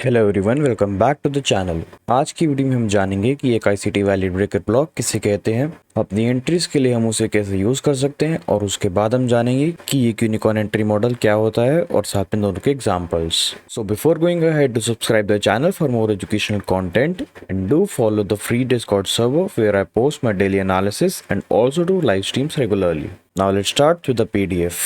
Hello everyone, welcome back to the channel. आज की video में हम जानेंगे कि एक आईसीटी वैलिड ब्रेकर ब्लॉक किसे कहते हैं, अपनी एंट्रीज के लिए हम उसे कैसे यूज कर सकते हैं और उसके बाद हम जानेंगे कि ये यूनिकॉर्न एंट्री मॉडल क्या होता है और साथ में दोनों के examples. So before going ahead, do subscribe the channel for more educational content and do follow the free Discord server where I post my daily analysis and also do live streams regularly. Now let's start with the PDF.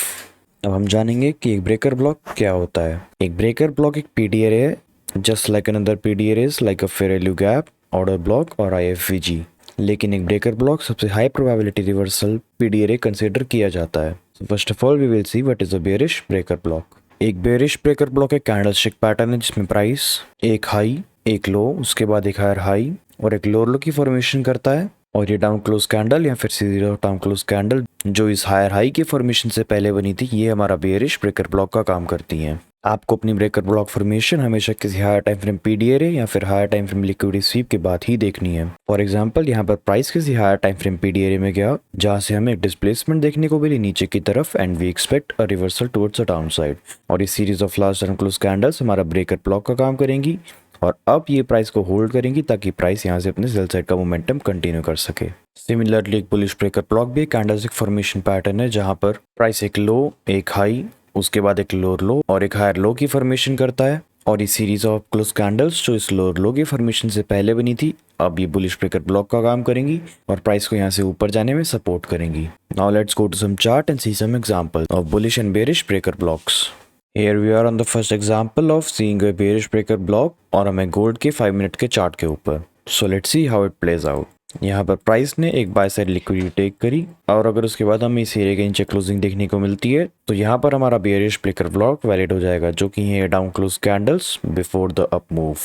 अब हम जानेंगे कि एक breaker block क्या होता है। एक breaker block एक पीडीआर है, just like another PDR is like a Faraday gap, order block और IFVG। लेकिन एक ब्रेकर ब्लॉक सबसे high probability reversal PDRA consider किया जाता है। First of all we will see what is a bearish breaker block. एक bearish breaker block एक candlestick pattern है जिसमें प्राइस एक हाई, एक लो, उसके बाद एक हायर हाई और एक लोअर लो की फॉर्मेशन करता है। और ये डाउन क्लोज कैंडल या फिर series of down close candle जो इस हायर हाई की फॉर्मेशन से पहले बनी थी, ये हमारा बेयरिश ब्रेकर ब्लॉक का काम करती हैं। आपको अपनी ब्रेकर ब्लॉक फॉर्मेशन हमेशा किसी हायर टाइम फ्रेम पीडीआरए या फिर higher time frame liquidity sweep के बाद ही देखनी है। फॉर एग्जांपल, यहाँ पर प्राइस किसी हायर टाइम फ्रेम पीडीआरए में गया जहां से हमें एक डिस्प्लेसमेंट देखने को मिली नीचे की तरफ and we expect a reversal towards a down side. और इस series of last down close candles हमारा ब्रेकर ब्लॉक का काम करेंगी और अब ये प्राइस को होल्ड करेंगी ताकि प्राइस यहाँ से अपने सेल साइड का मोमेंटम कंटिन्यू कर सके। सिमिलरली एक बुलिश ब्रेकर ब्लॉक भी कैंडलस्टिक फॉर्मेशन पैटर्न है जहां पर प्राइस एक लो, एक हाई, उसके बाद एक लोअर लो और एक हायर लो की फॉर्मेशन करता है। और इस सीरीज ऑफ क्लोज कैंडल्स जो इस लोअर लो की फॉर्मेशन से पहले बनी थी, अब ये बुलिश ब्रेकर ब्लॉक का काम करेंगी और प्राइस को यहाँ से ऊपर जाने में सपोर्ट करेंगी। Now let's go to some chart and see some example of bullish and bearish breaker blocks. Here we are on the first example of seeing a bearish breaker block और हमें gold के 5 minute के chart के ऊपर। So let's see how it plays out। यहाँ पर price ने एक बाय साइड लिक्विडिटी टेक करी और अगर उसके बाद हमें इस एरिया के नीचे क्लोजिंग देखने को मिलती है तो यहाँ पर हमारा बेयरिश ब्रेकर ब्लॉक वैलिड हो जाएगा, जो कि है down close candles before the up move.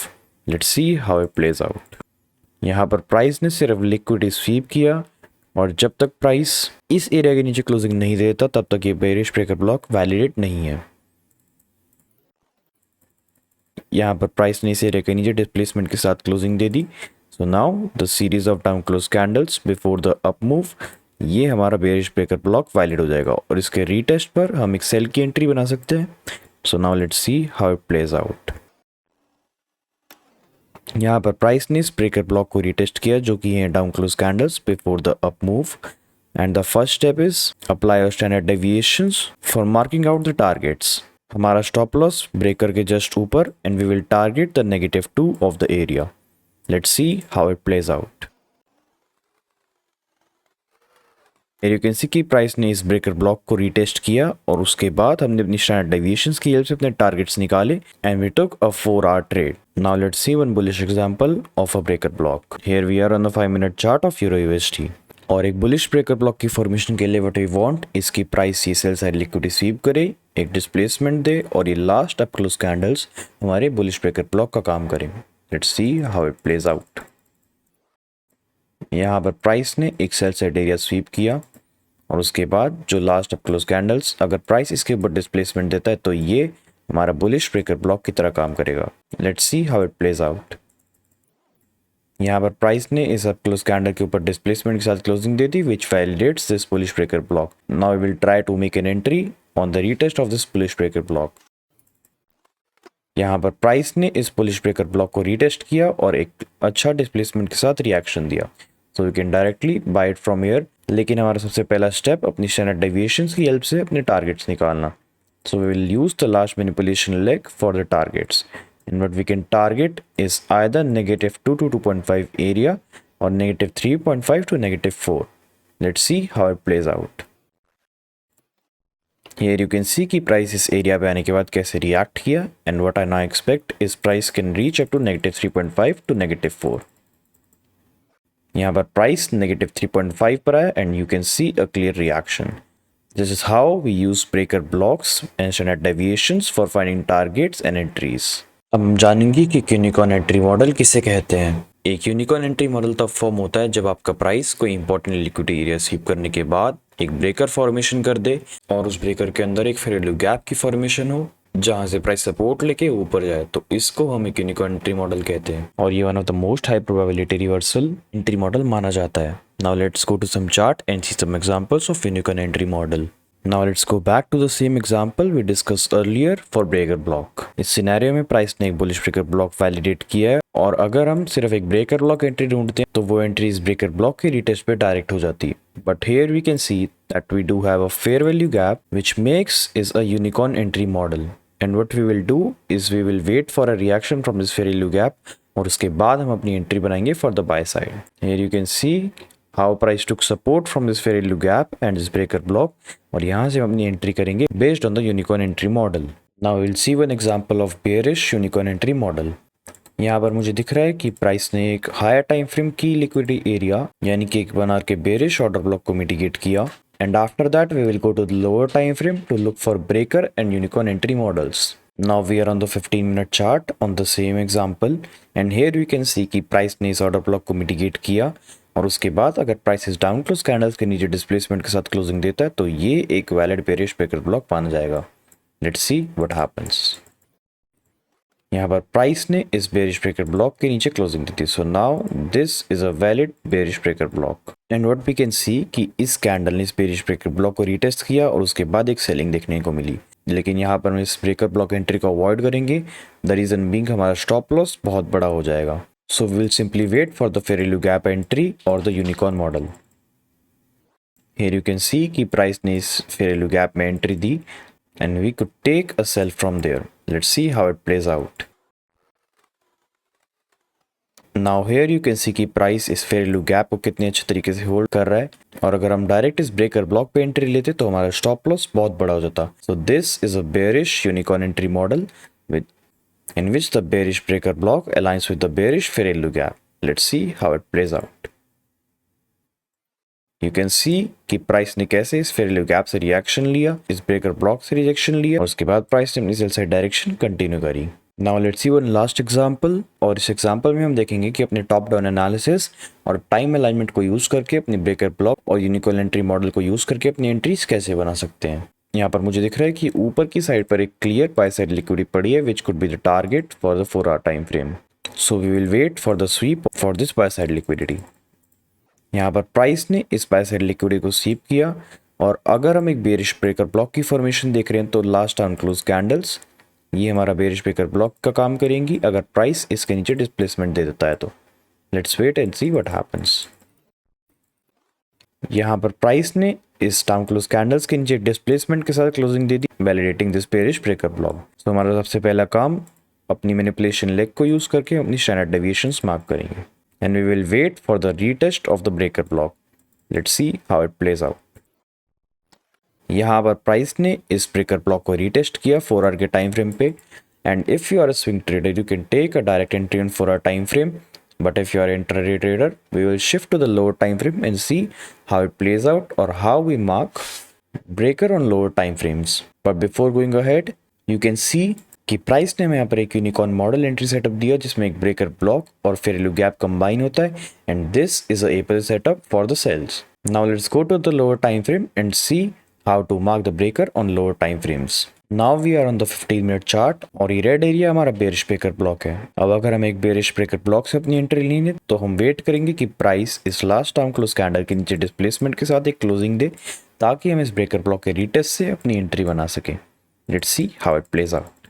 Let's see how it plays out. यहाँ पर प्राइस ने सिर्फ लिक्विडिटी स्वीप किया और जब तक प्राइस इस एरिया के नीचे क्लोजिंग नहीं देता तब तक ये बेयरिश ब्रेकर ब्लॉक वैलिडेट नहीं है। यहाँ पर प्राइस ने इस एरिया के नीचे डिस्प्लेसमेंट के साथ क्लोजिंग दे दी। So now the series of down close candles before the up move, ये हमारा बेयरिश ब्रेकर ब्लॉक वैलिड हो जाएगा और इसके रीटेस्ट पर हम एक सेल की एंट्री बना सकते हैं। So now let's see how it plays out. यहाँ पर प्राइस ने इस ब्रेकर ब्लॉक को रीटेस्ट किया जो कि है down close candles before the up move and the first step is apply your standard deviations for marking out the targets. हमारा स्टॉप लॉस ब्रेकर के जस्ट ऊपर and we will target the -2 of the area. Let's see how it plays out. You can see कि price ने इस breaker block को retest किया और उसके बाद हमने अपनी स्टैंडर्ड डेविएशंस की हेल्प से अपने टारगेट्स निकाले and we took a 4-hour trade. Now let's see one bullish example of a breaker block. Here we are on the 5 minute chart of euro USD. और एक बुलिश ब्रेकर ब्लॉक की formation के लिए what we want, इसकी price ये sell side liquidity sweep करे, एक displacement दे और ये लास्ट अप क्लोज कैंडल्स हमारे बुलिश ब्रेकर ब्लॉक का काम करें। Let's see how it plays out. यहाँ पर प्राइस ने एक सेल साइड एरिया स्वीप किया और उसके बाद जो लास्ट अप क्लोज कैंडल्स, अगर प्राइस इसके ऊपर डिस्प्लेसमेंट देता है तो ये हमारा बुलिश ब्रेकर ब्लॉक की तरह काम करेगा। Let's see how it plays out. यहाँ पर प्राइस ने इस अप क्लोज कैंडल के ऊपर डिस्प्लेसमेंट के साथ क्लोजिंग दे दी which validates this bullish breaker block. Now we will try to make an entry on the retest of this bullish breaker block. यहाँ पर प्राइस ने इस बुलिश ब्रेकर ब्लॉक को रीटेस्ट किया और एक अच्छा डिस्प्लेसमेंट के साथ रिएक्शन दिया। So we can directly buy it from here. लेकिन हमारा सबसे पहला स्टेप अपनी स्टैंडर्ड डेविएशंस की हेल्प से अपने टारगेट्स निकालना। So we will use the last manipulation leg for the targets and what we can target is either -2 to 2.5 area or -3.5 to -4. Let's see how it plays out. Here you can see कि price इस area पे आने के बाद कैसे react किया and what I now expect is price can reach up to -3.5 to -4. यहाँ पर प्राइस -3.5 पर आया and you can see a clear reaction. This is how we use breaker blocks and standard deviations for finding targets and entries. अब हम जानेंगे कि unicorn entry model किसे कहते हैं। एक यूनिकॉर्न एंट्री मॉडल तब फॉर्म होता है जब आपका प्राइस कोई इंपॉर्टेंट लिक्विडिटी एरिया स्वीप करने के बाद एक ब्रेकर फॉर्मेशन कर दे और उस ब्रेकर के अंदर एक फेरेडे गैप की फॉर्मेशन हो जहां से प्राइस सपोर्ट लेके ऊपर जाए, तो इसको हम एक यूनिकॉर्न एंट्री मॉडल कहते हैं और ये one of the most high probability reversal entry model माना जाता है। Now let's go to some chart and see some examples of unicorn entry model. Now let's go back to the same example we discussed earlier for breaker block. इस scenario में price ने एक bullish breaker block validate किया है और अगर हम सिर्फ एक ब्रेकर ब्लॉक एंट्री ढूंढते हैं तो वो एंट्री इस ब्रेकर ब्लॉक के रीटेस्ट पे डायरेक्ट हो जाती है. But here we can see that we do have a fair value gap which makes is a unicorn entry model. And what we will do is we will wait for a reaction from this fair value gap और उसके बाद हम अपनी entry बनाएंगे for the buy side. Here you can see how price took support from this fair value gap and this breaker block और यहाँ से हम अपनी एंट्री करेंगे based on the unicorn entry model. Now we'll see one example of bearish unicorn entry model. यहाँ पर मुझे दिख रहा है कि प्राइस ने एक हायर टाइम फ्रेम की लिक्विडिटी एरिया यानी कि 1 आवर के बेरिश ऑर्डर ब्लॉक को मिटिगेट किया and after that we will go to the lower time frame to look for breaker and unicorn entry models. Now we are on the 15-minute chart on the same example and here we can see कि price ने इस order block को mitigate किया और उसके बाद अगर price down close candles के नीचे डिस्प्लेसमेंट के साथ क्लोजिंग देता है तो ये एक वैलिड बेरिश ब्रेकर ब्लॉक माना जाएगा. Let's see what happens. यहाँ पर प्राइस ने इस बेरिश ब्रेकर ब्लॉक के नीचे क्लोजिंग दी थी. So now this is a valid bearish breaker block and what we can see कि इस कैंडल ने इस बेरिश ब्रेकर ब्लॉक को रीटेस्ट किया और उसके बाद एक सेलिंग देखने को मिली. लेकिन यहाँ पर हम इस ब्रेकर ब्लॉक एंट्री को अवॉइड करेंगे. द रीजन बीइंग हमारा स्टॉप लॉस बहुत बड़ा हो जाएगा. So we will simply wait for the fair value gap entry or the unicorn model. Here you can see कि price ने इस fair value gap में entry the and we could take a sell from there. Let's see how it plays out. Now here you can see कि price इस fair value gap को कितने अच्छे तरीके से hold कर रहा है और अगर हम डायरेक्ट इस breaker block पे entry लेते तो हमारा stop loss बहुत बड़ा हो जाता. So this is a bearish unicorn entry model with in which the bearish breaker block aligns with the bearish fair value gap. Let's see how it plays out. You can see कि price ने कैसे इस fair value gap से reaction लिया, इस breaker block से rejection लिया और उसके बाद प्राइस ने अपनी सेल साइड डायरेक्शन कंटिन्यू करी. Now let's see one last example और इस एग्जाम्पल में हम देखेंगे कि अपने टॉप डाउन एनालिसिस और टाइम अलाइनमेंट को यूज करके अपनी ब्रेकर ब्लॉक और यूनिकॉर्न एंट्री मॉडल को यूज करके अपनी एंट्रीज कैसे बना सकते हैं. यहाँ पर मुझे दिख रहा है कि ऊपर की साइड पर एक क्लियर बाय साइड लिक्विडिटी पड़ी है which could be the target for the 4 hour time frame. So we will wait for the sweep for this buy side liquidity. यहाँ पर प्राइस ने इस बाय साइड लिक्विडिटी को sweep किया और अगर हम एक बेरिश ब्रेकर ब्लॉक की फॉर्मेशन देख रहे हैं तो लास्ट टाइम क्लोज कैंडल्स ये हमारा बेरिश ब्रेकर ब्लॉक का काम करेंगी अगर प्राइस इसके नीचे डिस्प्लेसमेंट दे देता है तो. Let's wait and see what happens. यहाँ पर प्राइस ने इस टाइम क्लोज कैंडल्स के नीचे डिस्प्लेसमेंट के साथ क्लोजिंग दे दी validating this bearish breaker block. तो हमारा सबसे पहला काम अपनी मैनिपुलेशन लेग को यूज करके अपनी स्टैंडर्ड डेविएशंस मार्क करेंगे and we will wait for the retest of the breaker block. Let's see how it plays out. यहाँ पर प्राइस ने इस ब्रेकर ब्लॉक को रीटेस्ट किया 4 आवर के टाइम फ्रेम पे and if you are a swing trader you can take a direct entry on 4 hour time frame. But if you are an intraday trader, we will shift to the lower time frame and see how it plays out or how we mark breaker on lower time frames. But before going ahead, you can see कि price ने हमें यहाँ पर एक unicorn model entry setup दिया जिसमें एक breaker block और फेयर वैल्यू गैप कंबाइन होता है and this is a A plus setup for the sells. Now let's go to the lower time frame and see how to mark the breaker on lower time frames. Now we are on the 15-minute chart और ये red area हमारा bearish breaker block है. अब अगर हम एक bearish breaker block से अपनी एंट्री लेंगे तो हम वेट करेंगे कि प्राइस इस लास्ट टाइम क्लोज कैंडल के नीचे डिस्प्लेसमेंट के साथ एक क्लोजिंग दे ताकि हम इस ब्रेकर ब्लॉक के रीटेस्ट से अपनी एंट्री बना सकें. Let's see how it plays out.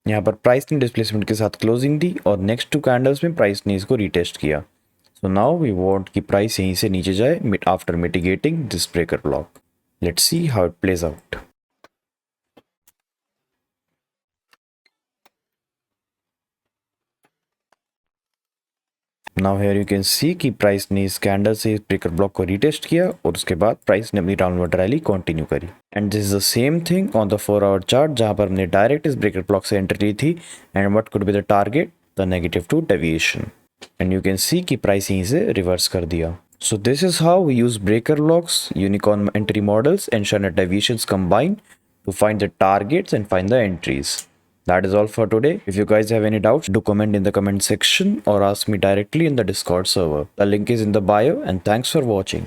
यहाँ पर प्राइस ने डिस्प्लेसमेंट के साथ क्लोजिंग दी और नेक्स्ट 2 कैंडल्स में प्राइस ने इसको रीटेस्ट किया. सो नाउ वी वांट कि प्राइस यहीं से नीचे जाए after mitigating this breaker block. Let's see how it plays out. Now here you can see कि प्राइस ने इस कैंडल से इस ब्रेकर ब्लॉक को रीटेस्ट किया और उसके बाद प्राइस ने अपनी डाउनवर्ड रैली कंटिन्यू करी and this is the same thing on the 4 our chart जहां पर हमने डायरेक्ट इस ब्रेकर ब्लॉक से एंट्री ली थी and what could be the target the -2 deviation and you can see कि प्राइस यहीं से रिवर्स कर दिया. So this is how we use breaker blocks, unicorn entry models and standard deviations combined to find the targets and find the entries. That is all for today. If you guys have any doubts, do comment in the comment section or ask me directly in the Discord server. The link is in the bio and thanks for watching.